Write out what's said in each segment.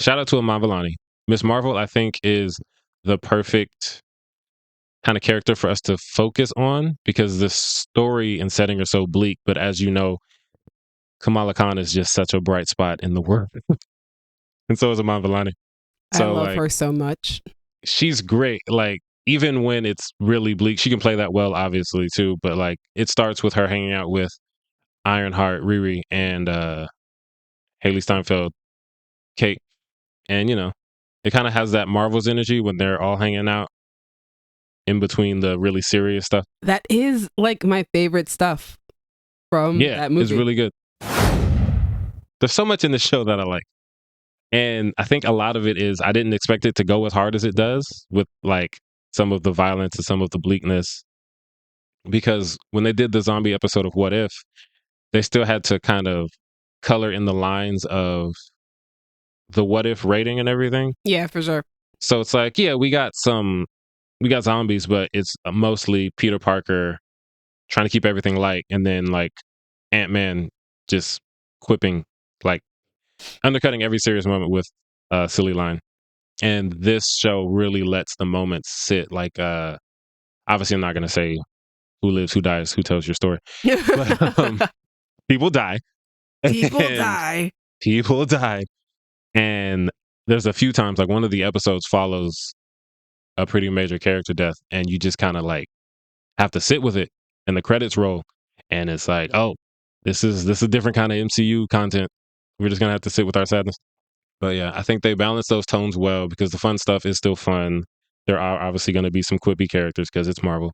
shout out to Iman Vellani. Miss Marvel, I think, is the perfect kind of character for us to focus on because the story and setting are so bleak. But as you know, Kamala Khan is just such a bright spot in the world, and so is Iman Vellani. I So love like, her so much. she's great. Like even when it's really bleak, she can play that well, obviously too. But like, it starts with her hanging out with Ironheart, Riri, and Haley Steinfeld, Kate, and it kind of has that Marvel's energy when they're all hanging out in between the really serious stuff. That is like my favorite stuff from Yeah, that it's movie. really good. There's so much in the show that I like. And I think a lot of it is I didn't expect it to go as hard as it does with like some of the violence and some of the bleakness. Because when they did the zombie episode of What If, they still had to kind of color in the lines of the What If rating and everything. Yeah, for sure. So it's like, yeah, we got zombies, but it's mostly Peter Parker trying to keep everything light, and then like Ant-Man just quipping, like undercutting every serious moment with a silly line. And this show really lets the moments sit. Like, obviously, I'm not going to say who lives, who dies, who tells your story, but people die, People and die. people die. And there's a few times, like one of the episodes follows a pretty major character death, and you just kind of like have to sit with it, and the credits roll, and it's like, oh, this is a different kind of MCU content. We're just gonna have to sit with our sadness. But yeah, I think they balance those tones well because the fun stuff is still fun. There are obviously going to be some quippy characters because it's Marvel.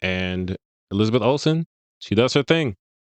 And Elizabeth Olsen, she does her thing.